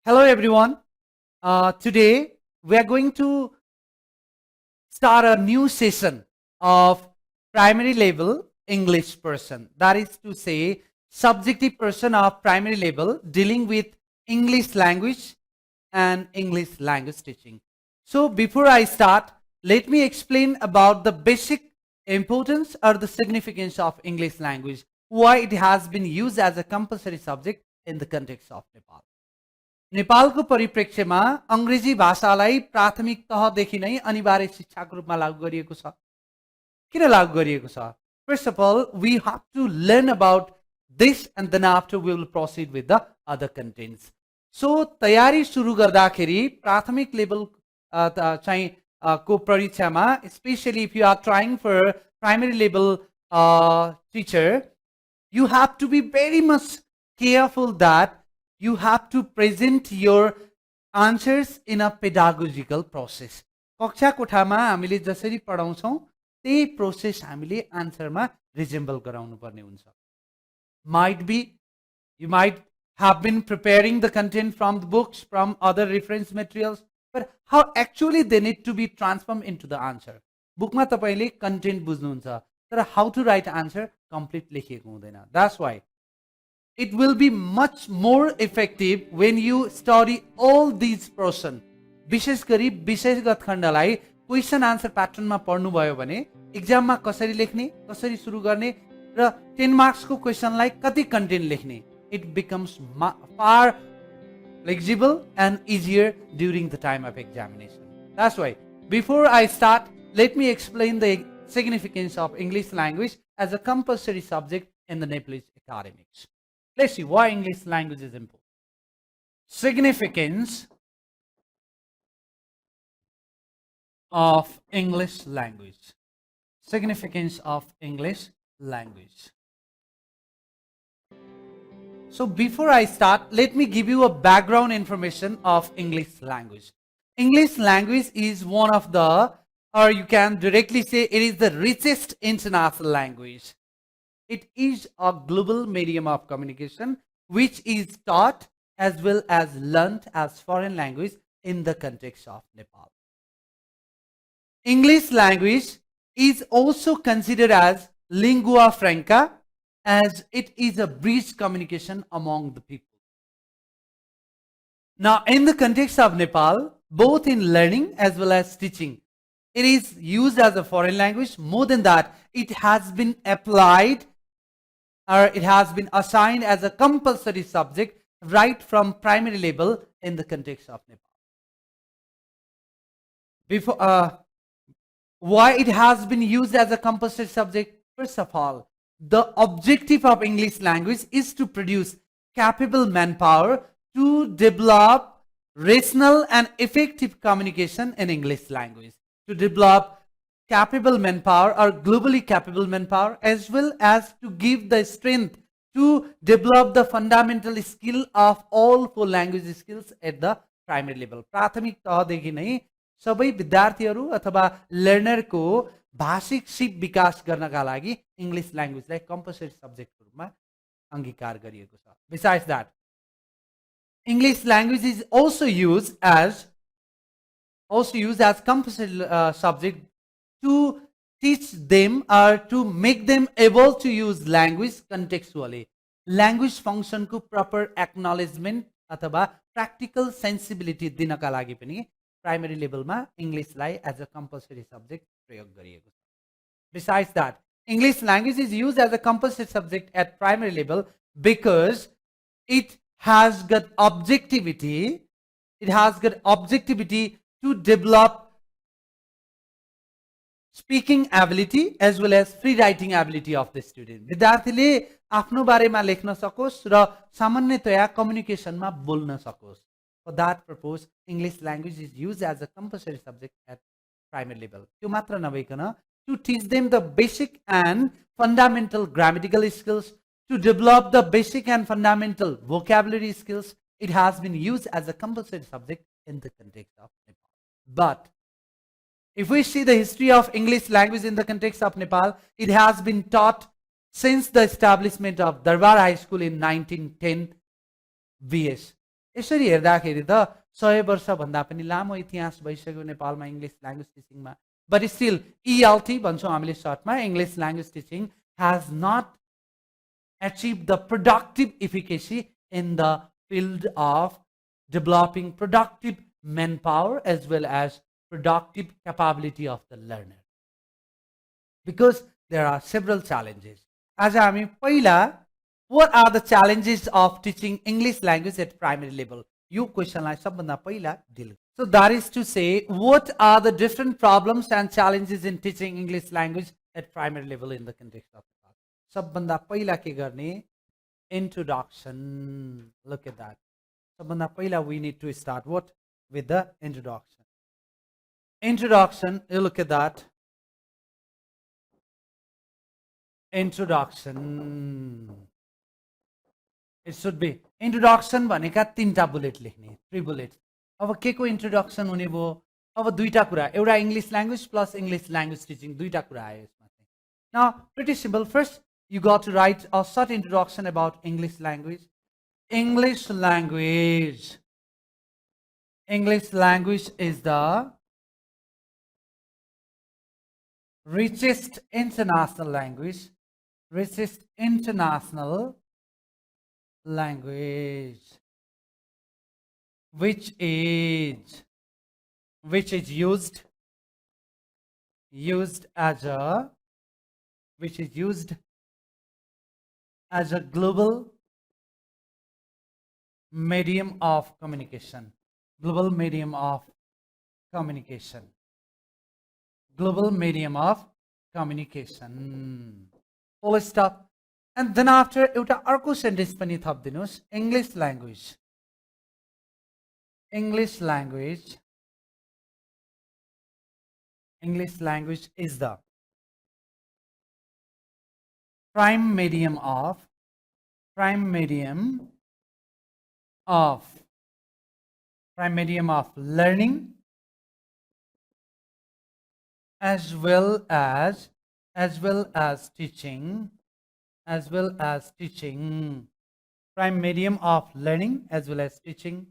Hello everyone. Today we are going to start a new session of primary level English person. That is to say, subjective person of primary level dealing with English language and English language teaching. So before I start, let me explain about the basic importance or the significance of English language, why it has been used as a compulsory subject in the context of Nepal. नेपालको परिप्रेक्ष्यमा अंग्रेजी भाषालाई प्राथमिक तहदेखि नै अनिवार्य शिक्षाको रूपमा लागू गरिएको छ। किन लागू गरिएको छ? First of all, we have to learn about this and then after we will proceed with the other contents. So तयारी सुरु गर्दाखेरि प्राथमिक लेभल चाहिँ को परीक्षामा, especially if you are trying for primary level teacher, you have to be very much careful that you have to present your answers in a pedagogical process. कक्षा कोठामा हामीले जसरी पढाउँछौं त्यही प्रोसेस हामीले आन्सरमा रिजेम्बल गराउनु पर्ने हुन्छ. Might be you might have been preparing the content from the books, from other reference materials, but how actually they need to be transformed into the answer. बुकमा तपाईले कन्टेन्ट बुझ्नुहुन्छ तर how to write answer complete लेखिएको हुँदैन. That's why it will be much more effective when you study all these portion. विशेष गरी विषयगत खण्डलाई question answer प्याटर्नमा पढ्नु भयो भने एक्जाममा कसरी लेख्ने, कसरी सुरु गर्ने र 10 मार्क्स को क्वेशनलाई कति कन्टेन्ट लेख्ने, it becomes far flexible and easier during the time of examination. That's why before I start, let me explain the significance of English language as a compulsory subject in the Nepalese academics. Let's see why English language is important. Significance of English language. Significance of English language. So before I start, let me give you a background information of English language. English language is one of the, or you can directly say it is the richest international language. It is a global medium of communication which is taught as well as learnt as foreign language in the context of Nepal. English language is also considered as lingua franca, as it is a bridge communication among the people. Now, in the context of Nepal, both in learning as well as teaching, it is used as a foreign language. More than that, it has been applied or it has been assigned as a compulsory subject right from primary level in the context of Nepal. Why it has been used as a compulsory subject? First of all, the objective of English language is to produce capable manpower to develop rational and effective communication in English language, to develop capable manpower or globally capable manpower, as well as to give the strength to develop the fundamental skill of all 4 language skills at the primary level. प्राथमिक तहदेखि नै सबै विद्यार्थीहरू अथवा लर्नरको भाषिक SIP विकास गर्नका लागि English ल्याङ्ग्वेजलाई compulsory सब्जेक्टको रूपमा अंगीकार गरिएको छ. Besides that, English language is also used as compulsory subject to teach them or to make them able to use language contextually. Language function को proper acknowledgement अथवा practical sensibility दिनका लागि पनि primary level मा English lie as a compulsory subject प्रयोग गरिएको छ. Besides that, English language is used as a compulsory subject at primary level because it has got objectivity. It has got objectivity to develop speaking ability as well as free writing ability of the student. विद्यार्थीले आफ्नो बारेमा लेख्न सकोस् र सामान्यतया कम्युनिकेसनमा बोल्न सकोस्. For that purpose, English language is used as a compulsory subject at primary level. त्यो मात्र नभइकन to teach them the basic and fundamental grammatical skills, to develop the basic and fundamental vocabulary skills, it has been used as a compulsory subject in the context of Nepal. But if we see the history of English language in the context of Nepal, it has been taught since the establishment of Darbar High School in 1910 BS. यसरी हेर्दाखेरि त 100 वर्ष भन्दा पनि लामो इतिहास भइसक्यो नेपालमा इङ्ग्लिस ल्याङ्ग्वेज टिचिङमा बट स्टिल ELT भन्छौँ हामीले सर्टमा English language teaching has not achieved the productive efficacy in the field of developing productive manpower as well as productive capability of the learner because there are several challenges. As हामी पहिला what are the challenges of teaching English language at primary level? यो क्वेसनलाई सबभन्दा पहिला dill. So that is to say, what are the different problems and challenges in teaching English language at primary level in the context of Nepal? सबभन्दा पहिला के गर्ने? Introduction. Look at that. सबभन्दा पहिला we need to start what? With the introduction. Introduction, you look at that. Introduction. It should be introduction भनेका 3टा bullet लेख्ने 3 bullets. अब के को इन्ट्रोडक्सन हुने भयो? अब दुईटा कुरा, एउटा English language plus English language teaching दुईटा कुरा आयो यसमा चाहिँ. Now pretty simple. First you got to write a short introduction about English language. English language. English language is the richest international language. Richest international language which is used as a global medium of communication. Global medium of communication. Global medium of communication. Full stop. And then after एउटा अर्को sentence पनि थप्दिनुस्. English language. English language. English language is the prime medium of learning as well as teaching. Prime medium of learning as well as teaching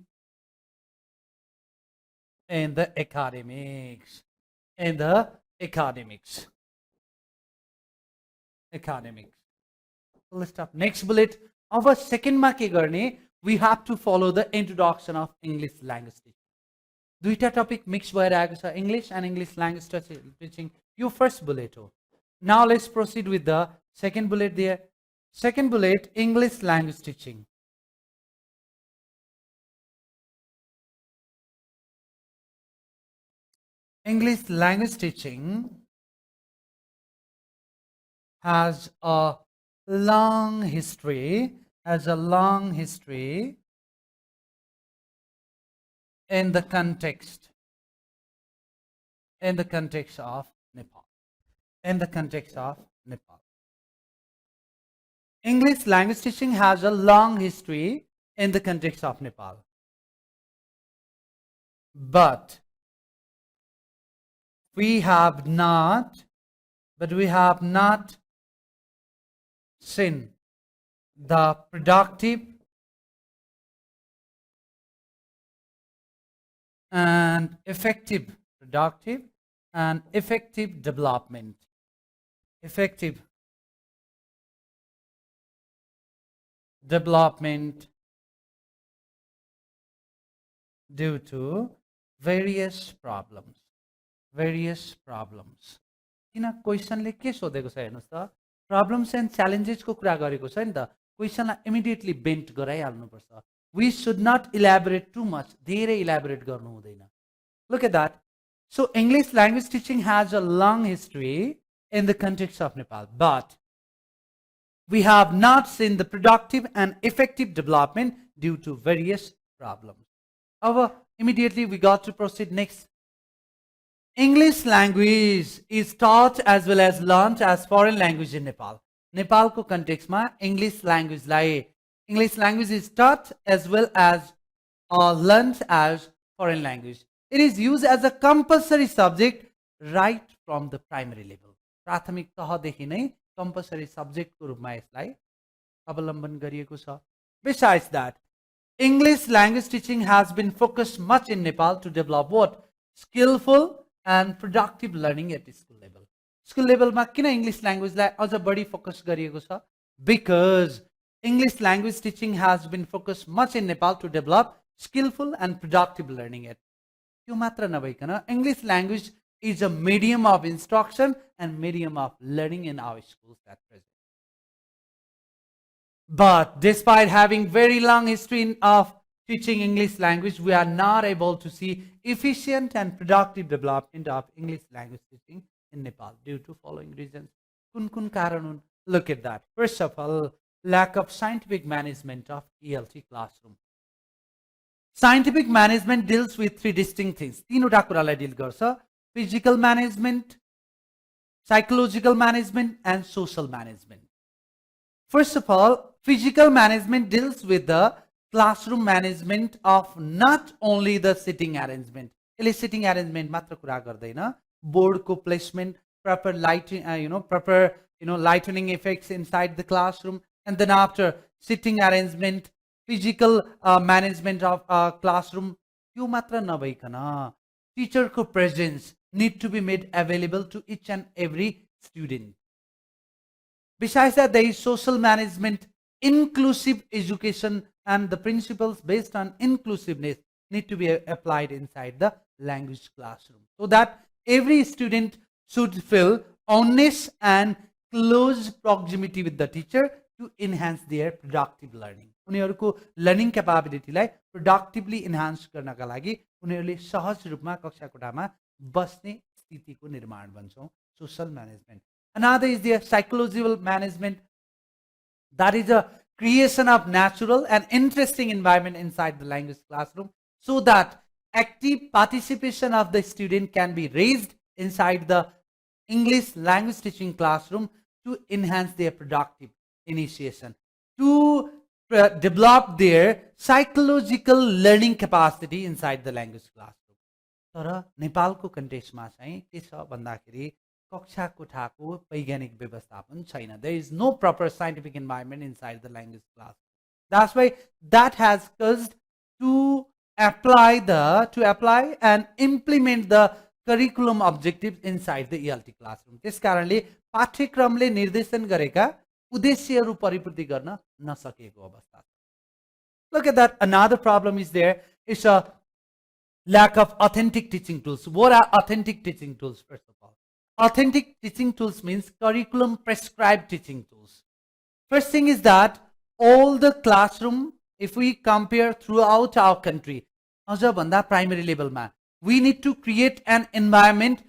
in the academics. Full stop. Next bullet. Our second मा के गर्ने? We have to follow the introduction of English language teaching. दुईटा topic mix भएर आएको छ, English and English language teaching. Yo first bullet हो. Now let's proceed with the second bullet there. Second bullet, English language teaching. English language teaching has a long history, in the context of Nepal. English language teaching has a long history in the context of Nepal. But we have not seen the productive and effective development. Due to various problems. किन क्वेसनले के सोधेको छ हेर्नुस् त, problems end च्यालेन्जेसको कुरा गरेको छ नि त, क्वेसनलाई इमिडिएटली बेन्ट गराइहाल्नु पर्छ. We should not elaborate too much. धेरै elaborate गर्नु हुँदैन. Look at that. So English language teaching has a long history in the context of Nepal, but we have not seen the productive and effective development due to various problems. Immediately we got to proceed next. English language is taught as well as learned as foreign language in Nepal. नेपालको कन्टेक्स्टमा English language is taught as well as learned as foreign language. It is used as a compulsory subject right from the primary level. प्राथमिक तहदेखि नै compulsory subject को रूपमा यसलाई अवलम्बन गरिएको छ. Besides that, English language teaching has been focused much in Nepal to develop what? Skillful and productive learning at school level. School level ma kina English language lai aja badi focus गरिएको छ? Because English language teaching has been focused much in Nepal to develop skillful and productive learning at. त्यो मात्र नभइकन English language is a medium of instruction and medium of learning in our schools at present. But despite having very long history of teaching English language, we are not able to see efficient and productive development of English language teaching in Nepal due to following reasons. Kun kun karan hun? Look at that. First of all, lack of scientific management of ELT classroom. Scientific management deals with three distinct things. तीनवटा कुरालाई deal गर्छ. Physical management, psychological management, and social management. First of all, physical management deals with the classroom management of not only the sitting arrangement. यसले sitting arrangement मात्र कुरा गर्दैन. Board को placement, proper lighting, proper lightening effects inside the classroom, and then after sitting arrangement, physical management of classroom. यो मात्र नभइकन teacher को presence need to be made available to each and every student. Besides that, there is social management, inclusive education, and the principles based on inclusiveness need to be applied inside the language classroom, so that every student should feel honest and close proximity with the teacher to enhance their productive learning. उनीहरूको learning क्यापाबिलिटीलाई प्रोडक्टिभली enhance गर्नका लागि उनीहरूले सहज रूपमा कक्षा कोठामा बस्ने स्थितिको निर्माण भन्छौँ social management. Another is the psychological management. That is a creation of natural and interesting environment inside the language classroom so that active participation of the student can be raised inside the English language teaching classroom to enhance their productive initiation, to develop their psychological learning capacity inside the language classroom. तर नेपालको कन्टेक्स्टमा चाहिँ के छ भन्दाखेरि कक्षा कोठाको वैज्ञानिक व्यवस्थापन छैन. There is no proper scientific environment inside the language class. That's why that has caused to apply and implement the curriculum objectives inside the ELT classroom. त्यस कारणले पाठ्यक्रमले निर्देशन गरेका उद्देश्यहरू परिपूर्ति गर्न नसकेको अवस्था छ. Look at that. Another problem is there is a lack of authentic teaching tools. What are authentic teaching tools? First of all, authentic teaching tools means curriculum prescribed teaching tools. First thing is that all the classroom, if we compare throughout our country, primary level ma, we need to create an environment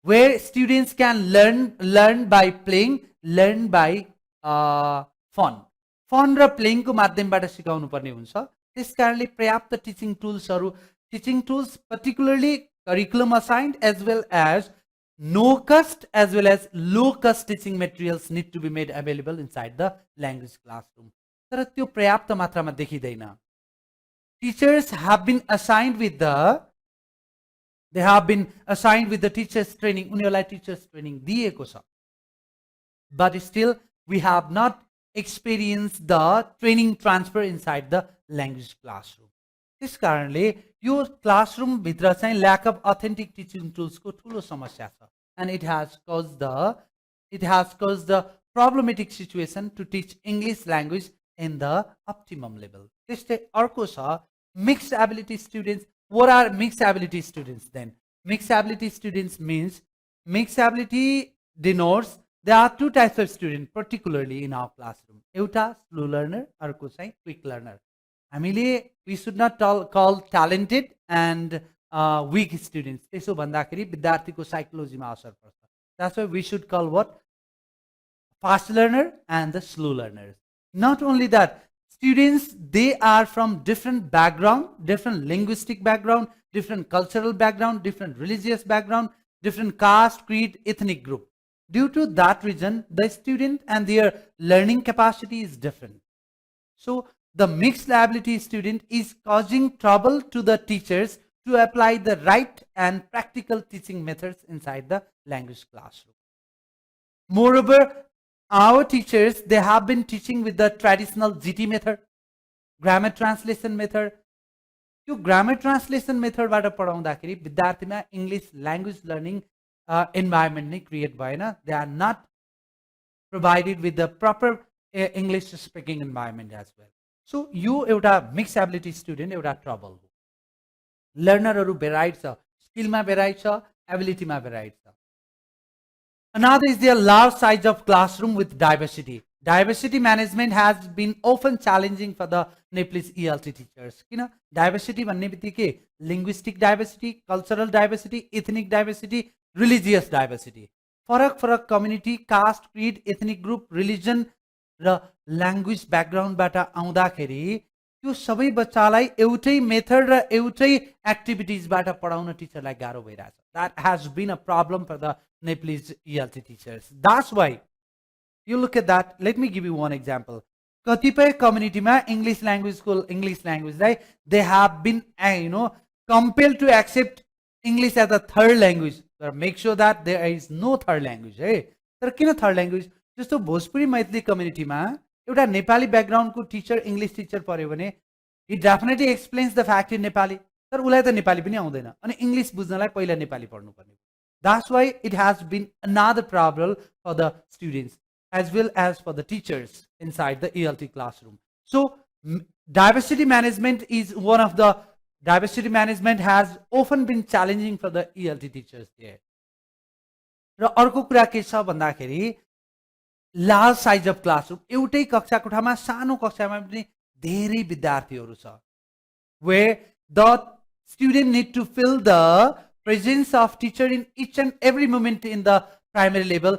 where students can learn by playing, learn by fun. Fun raw playing को माध्यमबाट सिकाउनु पर्ने हुन्छ. त्यसकारणले पर्याप्त teaching tools, particularly curriculum assigned as well as no cost as well as low cost teaching materials need to be made available inside the language classroom. तर त्यो पर्याप्त मात्रामा देखिदैन. Teachers have been assigned with the teachers training. उनीहरूलाई teachers training दिएको छ. But still we have not experienced the training transfer inside the language classroom. त्यस कारणले यो classroom भित्र चाहिँ lack of authentic teaching tools को ठूलो समस्या छ. And it has caused the problematic situation to teach English language in the optimum level. त्यस्तै अर्को छ mixed ability students. What are mixed ability students then? Mixed ability students means mixed ability denotes there are two types of students particularly in our classroom. एउटा slow learner, अर्को चाहिँ quick learner. हामीले we should not call talented and weak students. त्यसो भन्दाखेरि विद्यार्थीको साइकोलोजीमा असर पर्छ. That's why we should call what? Fast learner and the slow learners. Not only that, students, they are from different background, different linguistic background, different cultural background, different religious background, different caste, creed, ethnic group. Due to that reason, the student and their learning capacity is different. So the mixed ability student is causing trouble to the teachers to apply the right and practical teaching methods inside the language classroom. Moreover, our teachers, they have been teaching with the traditional GT method. Grammar translation method, त्यो grammar translation मेथडबाट पढाउँदाखेरि विद्यार्थीमा English language learning environment नै create भएन. They are not provided with the proper English speaking environment as well. So यो एउटा mix ability student एउटा trouble हो. लर्नरहरू भेराइट छ, स्किलमा भेराइट छ, एबिलिटीमा भेराइट छ. Another is their large size of classroom with diversity. Diversity management has been often challenging for the Nepalese ELT teachers. Diversity भन्ने बित्तिकै linguistic diversity, cultural diversity, ethnic diversity, religious diversity. फरक community, caste, creed, ethnic group, religion र language background बाट आउँदाखेरि त्यो सबै बच्चालाई एउटै method र एउटै एक्टिभिटिजबाट पढाउन टिचरलाई गाह्रो भइरहेछ. That has been a problem for the Nepalese ELT teachers. That's why you look at that. Let me give you one example. कतिपय कम्युनिटीमा English ल्याङ्ग्वेजलाई they have been compelled to accept English as a third language. Make sure that there is no third language. तर किन third language? जस्तो भोजपुरी मैथिली कम्युनिटीमा एउटा Nepali ब्याकग्राउन्डको Stitcher English Stitcher पर्यो भने he definitely explains the fact in Nepali. तर उसलाई त नेपाली पनि आउँदैन अनि इङ्ग्लिस बुझ्नलाई पहिला Nepali पढ्नुपर्ने. That's why it has been another problem for the students as well as for the teachers inside the ELT classroom. So diversity management has often been challenging for the ELT teachers there. र अर्को कुरा के छ भन्दाखेरि large size of classroom. एउटै कक्षा कोठामा सानो कक्षामा पनि धेरै विद्यार्थीहरू छ. Where the student need to fill the presence of teacher in each and every moment in the primary level.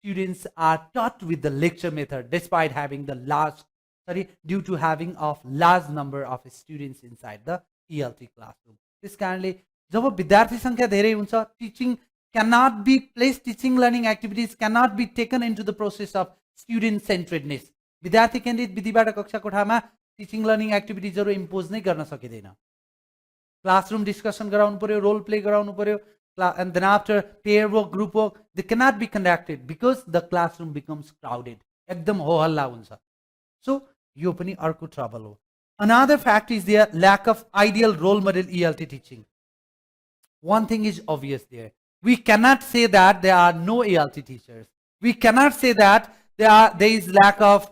Students are taught with the lecture method despite having due to having of large number of students inside the ELT classroom. त्यस कारणले जब विद्यार्थी संख्या धेरै हुन्छ, teaching cannot be placed, teaching learning activities cannot be taken into the process of student centeredness. विद्यार्थी केन्द्रित विधिबाट कक्षा कोठामा टिचिङ लर्निङ एक्टिभिटिजहरू इम्पोज नै गर्न सकिँदैन. क्लासरूम डिस्कसन गराउनु पर्यो, रोल प्ले गराउनु पर्यो, and then after pair work, group work, they cannot be conducted because the classroom becomes crowded. एकदम हो हल्ला हुन्छ. So यो पनि अर्को ट्रबल हो. Another fact is the lack of ideal role model ELT teaching. One thing is obvious there. We cannot say that there are no ELT teachers. We cannot say that there is lack of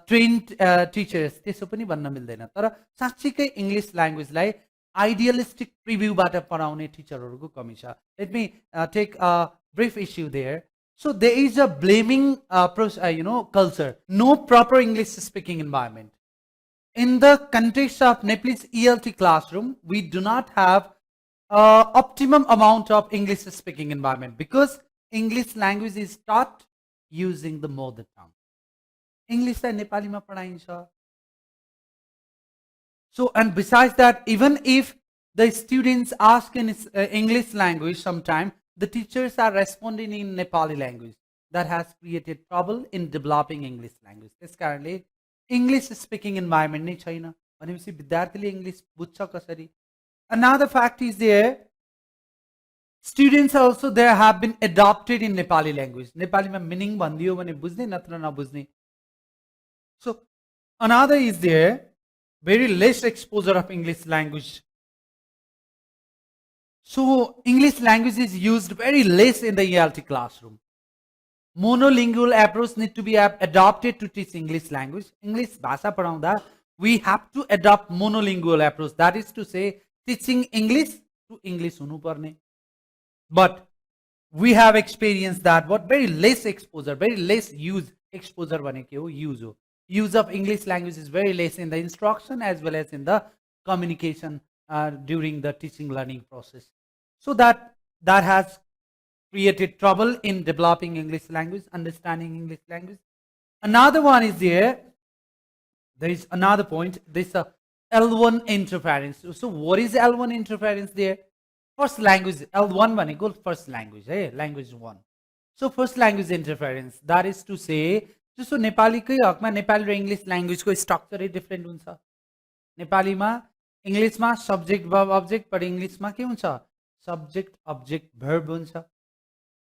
trained teachers. त्यसो पनि भन्न मिल्दैन. तर साच्चीकै English ल्याङ्ग्वेजलाई idealistic प्रिभ्यूबाट पढाउने टिचरहरूको कमी छ. Let me take a brief issue there. So there is a blaming culture. No proper English speaking environment. In the context of Nepalese ELT classroom, we do not have optimum amount of English speaking environment because English language is taught using the mother tongue. English लाई नेपालीमा पढाइन्छ. So, and besides that, even if the students ask in English language sometime, the teachers are responding in Nepali language. That has created trouble in developing English language. This currently English speaking environment नै छैन. भनेपछि विद्यार्थीले English बुझ्छ कसरी? Another fact is there, students also there have been adopted in Nepali language. नेपालीमा meaning भनिदियो भने बुझ्ने नत्र नबुझ्ने. So another is there, very less exposure of English language. So English language is used very less in the ELT classroom. Monolingual approach need to be adopted to teach English language. English भाषा पढाउँदा we have to adopt monolingual approach. That is to say, teaching English to English हुनुपर्ने. But we have experienced that what very less exposure, very less use. Exposure भनेको हो use हो. Use of English language is very less in the instruction as well as in the communication during the teaching learning process. So that has created trouble in developing English language, understanding English language. Another one is there is another point, this L1 interference. So what is L1 interference there? First language, L1 भनेको first language, language 1. So first language interference, that is to say, जस्तो नेपालीकै हकमा नेपाली र English ल्याङ्ग्वेजको स्ट्रक्चरै different हुन्छ. नेपालीमा इङ्ग्लिसमा subject verb object, but इङ्ग्लिसमा के हुन्छ? Subject object verb हुन्छ.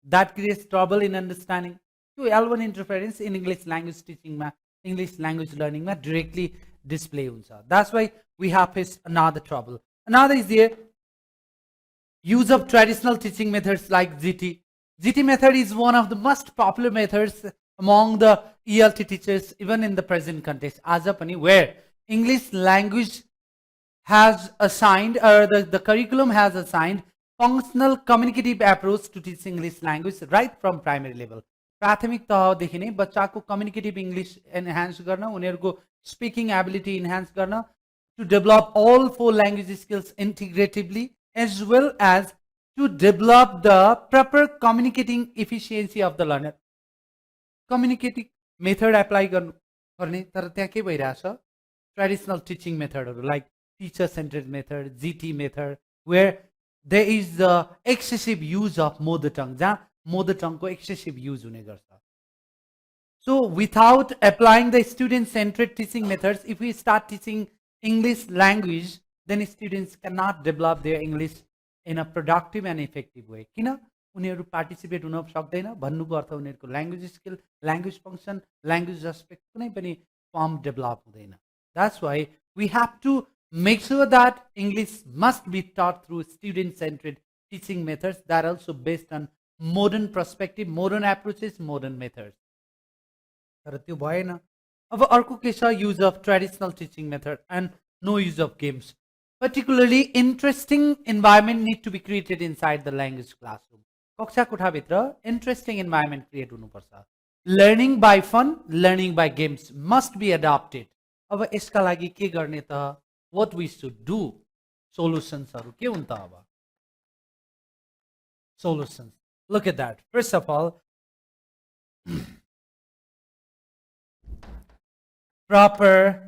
That creates trouble in understanding. त्यो L1 interference in English language टिचिङमा, इङ्ग्लिस ल्याङ्ग्वेज लर्निङमा directly display huncha. That's why we have faced another trouble. Another is there use of traditional teaching methods like GT. GT method is one of the most popular methods among the ELT teachers even in the present context. As a pani where English language has assigned or the curriculum has assigned functional communicative approach to teach English language right from primary level. प्राथमिक तहदेखि नै बच्चाको communicative English enhance गर्न उनीहरूको speaking ability enhance गर्न to develop all four language skills integratively as well as to develop the proper communicating efficiency of the learner. Communicating method apply गर्ने तर त्यहाँ के भइरहेछ traditional teaching method like teacher centered method, GT method, where there is the excessive use of mother tongue, जहाँ mother tongue को excessive use हुने गर्छ. So without applying the student centered teaching methods, if we start teaching English language, then students cannot develop their English in a productive and effective way. किन उनीहरू participate हुन सक्दैन भन्नुको अर्थ उनीहरूको language skill, language function, language respect कुनै पनि firm develop हुँदैन. That's why we have to make sure that English must be taught through student-centered teaching methods that are also based on modern perspective, modern approaches, modern methods. तर त्यो भएन. अब अर्को के छ use of traditional teaching method and no use of games. Particularly interesting environment need to be created inside the language classroom. कक्षा कोठाभित्र interesting environment create हुनुपर्छ. Learning by fun, learning by games must be adopted. अब यसका लागि के गर्ने त? What we should do? Solutions हरु के हुन् त अब? Solutions. Look at that. First of all, proper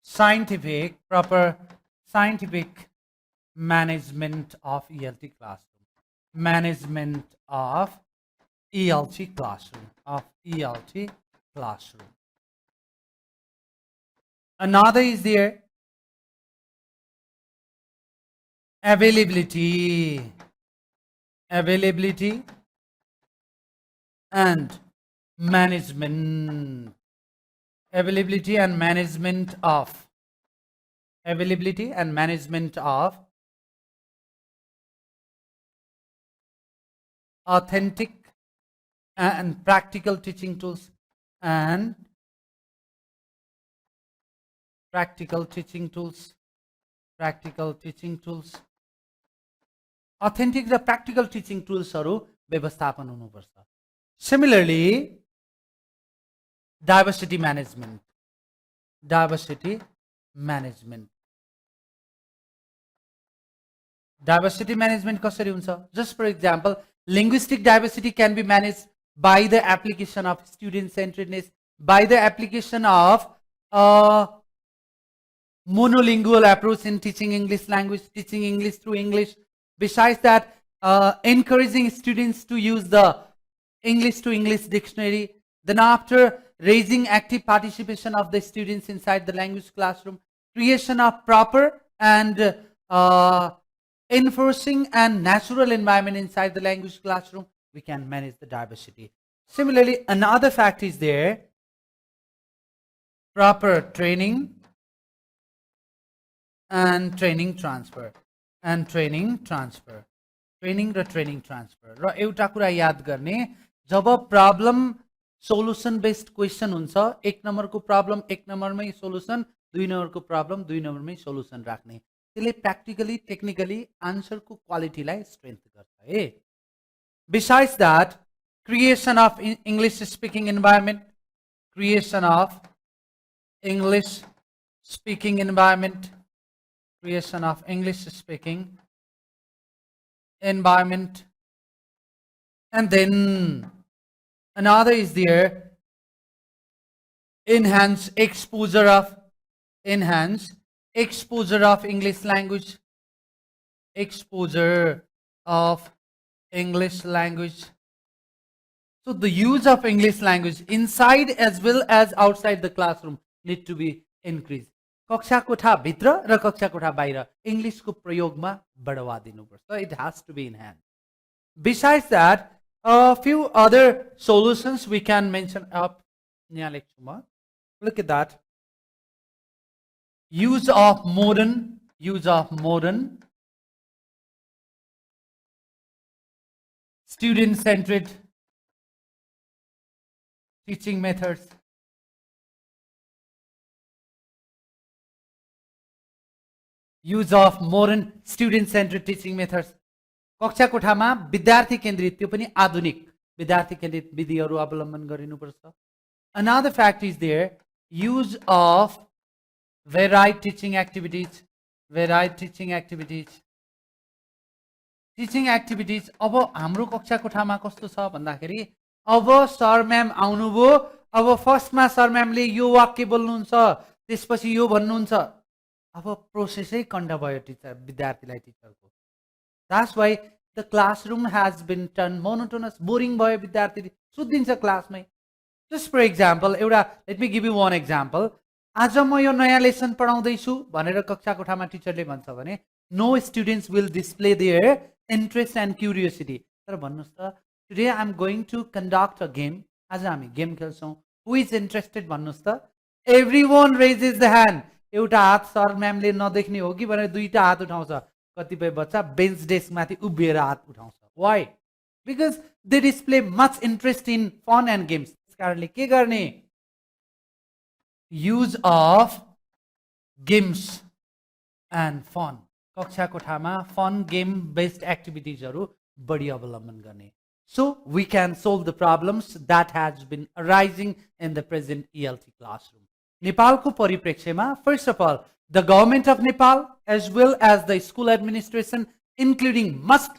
scientific management of ELT classroom. Management of ELT classroom. Another is there availability and management. Availability and management of authentic and practical teaching tools and practical teaching tools. Authentic the practical teaching tools हरु व्यवस्थापन हुनुपर्छ. Similarly, diversity management. Diversity management कसरी हुन्छ? Just for example, linguistic diversity can be managed by the application of student centeredness, by the application of monolingual approach in teaching English language, teaching English through English. Besides that, encouraging students to use the English to English dictionary. Then after, raising active participation of the students inside the language classroom, creation of proper and enforcing and natural environment inside the language classroom, we can manage the diversity. Similarly, another fact is there, proper training and training transfer. Training raw training transfer. र एउटा कुरा याद गर्ने, जब problem solution based question हुन्छ, एक नम्बरको problem एक नम्बरमै solution, दुई नम्बरको problem दुई नम्बरमै solution राख्ने. त्यसले practically technically answer को quality लाई strength गर्छ है. Besides that, creation of English speaking environment, and then another is there enhance exposure of English language, So the use of English language inside as well as outside the classroom need to be increased. कक्षा कोठा भित्र र कक्षा कोठा बाहिर English को प्रयोगमा बढावा दिनुपर्छ. It has to be enhanced. Besides that, a few other solutions we can mention up. Look at that. use of modern student-centered teaching methods. Use of modern student-centered teaching methods. कक्षा कोठामा विद्यार्थी केन्द्रित त्यो पनि आधुनिक विद्यार्थी केन्द्रित विधिहरू अवलम्बन गरिनुपर्छ. Another fact is there, use of varied teaching activities. Teaching activities. अब हाम्रो कक्षा कोठामा कस्तो छ भन्दाखेरि अब सर म्याम आउनुभयो, अब फर्स्टमा सर म्यामले यो वाक्य बोल्नुहुन्छ, त्यसपछि यो भन्नुहुन्छ. अब प्रोसेसै कण्ड भयो टिचर विद्यार्थीलाई टिचरको. That's why the classroom has been turned monotonous, boring भयो विद्यार्थी सुत्दिन्छ क्लासमै. Just for example, let me give you one example. आज म यो नयाँ लेसन पढाउँदैछु भनेर कक्षा कोठामा टिचरले भन्छ भने no students will display their interest and curiosity. तर भन्नुस् त, today I am going to conduct a game. आज हामी गेम खेल्छौँ. Who is interested भन्नुस् त? Everyone raises the hand. एउटा हात सर म्यामले नदेख्ने हो कि भनेर दुईटा हात उठाउँछ. कतिपय बच्चा बेन्च डेस्क माथि उभिएर हात उठाउँछ. Why? Because they display much interest in fun and games. कारणले के गर्ने? Use of games and fun. कक्षा कोठामा fun game based activitiesहरू बढी अवलम्बन गर्ने. So we can solve the problems that has been arising in the present ELT classroom. नेपालको परिप्रेक्ष्यमा, first of all, the government of Nepal as well as the school administration, including must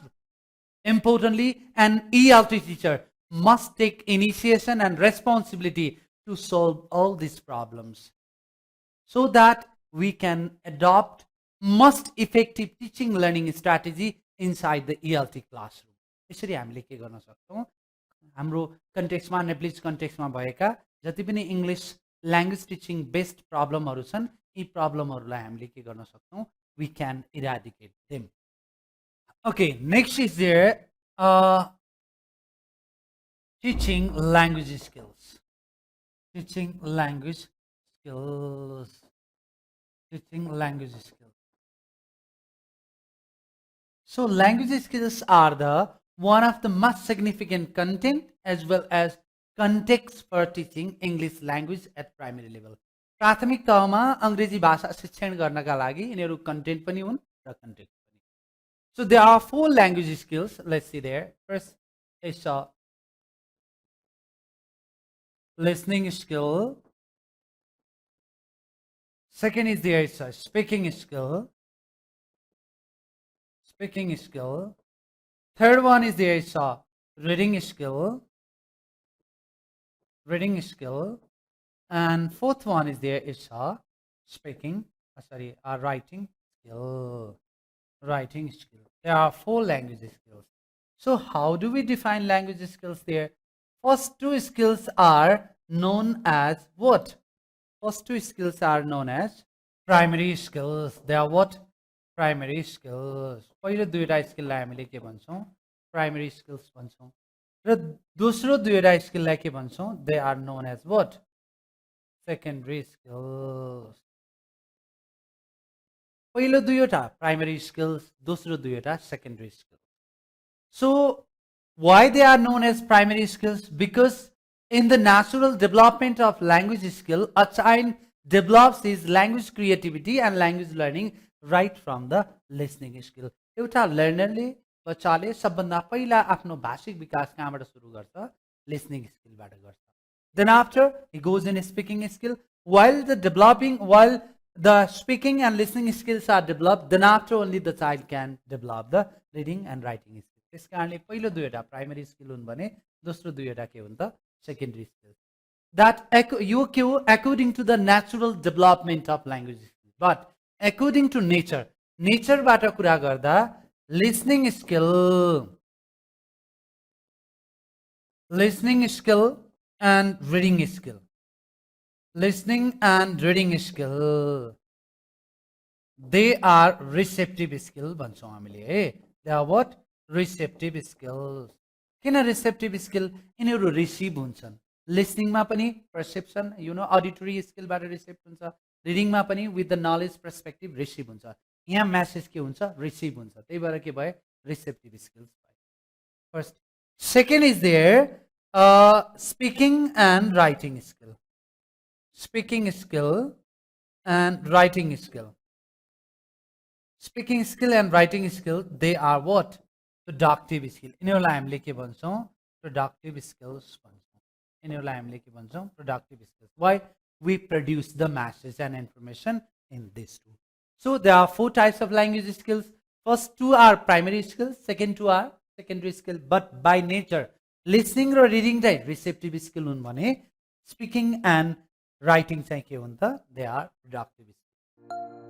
importantly an ELT teacher, must take initiation and responsibility to solve all these problems so that we can adopt most effective teaching learning strategy inside the ELT classroom. यसरी हामीले के गर्न सक्छौं? हाम्रो कन्टेक्स्टमा Nepalese कन्टेक्स्टमा भएका जति पनि English language teaching based प्रब्लमहरू छन्, यी प्रब्लमहरूलाई हामीले के गर्न सक्छौं? We can eradicate them. Okay, next is there teaching language skills. Teaching language skills. So language skills are one of the most significant content as well as context for teaching English language at primary level. प्राथमिक तहमा अंग्रेजी भाषा शिक्षण गर्नका लागि यिनीहरू content पनि हुन् र कन्टेक्स्ट पनि. So there are 4 language skills. Let's see there. First is listening skill. Second is there is a speaking skill. Third one is there is a reading skill. And fourth one is there is a writing skill. There are 4 language skills. So how do we define language skills there? First 2 skills are known as what? First 2 skills are known as primary skills. They are what? Primary skills. पहिलो दुईटा स्किललाई हामीले के भन्छौं? Primary skills भन्छौं. र दोस्रो दुईटा स्किललाई के भन्छौं? They are known as what? Secondary skills. पहिलो दुईटा primary skills, दोस्रो दुईटा secondary skills. So why they are known as primary skills? Because in the natural development of language skill, a child develops his language creativity and language learning right from the listening skill. एउटा लर्नरले बच्चाले सबभन्दा पहिला आफ्नो भाषिक विकास कहाँबाट सुरु गर्छ? Listening स्किलबाट गर्छ. Then after he goes in speaking skill. While the speaking and listening skills are developed, then after only the child can develop the reading and writing skills. त्यस कारणले पहिलो दुईटा प्राइमरी स्किल हुन् भने दोस्रो दुईटा के हुन् त? Secondary skill. That according to the natural development of language skills. But according to nature बाट कुरा गर्दा listening skill and reading skill. Listening and reading skill. They are receptive skill भन्छौं हामीले है. They are what? Receptive skills. किन receptive skill? यिनीहरू receive हुन्छन्. लिसनिङमा पनि perception, auditory skill बाट रिसिभ हुन्छ. रिडिङमा पनि with the knowledge perspective receive हुन्छ यहाँ म्यासेज के हुन्छ रिसिभ हुन्छ त्यही भएर के भयो रिसेप्टिभ स्किल्स भयो first second is there speaking and writing skill speaking skill and writing skill speaking skill and writing skill they are what productive skill यिनीहरूलाई हामीले के भन्छौँ प्रोडक्टिभ स्किल्स भन्छौँ यिनीहरूलाई हामीले के भन्छौँ productive skills why we produce the message and information in this too. So there are 4 types of language skills. First 2 are primary skills, second 2 are secondary skill. But by nature, listening or reading the receptive skill हुन् भने speaking and writing चाहिँ के हुन्छ they are productive skills.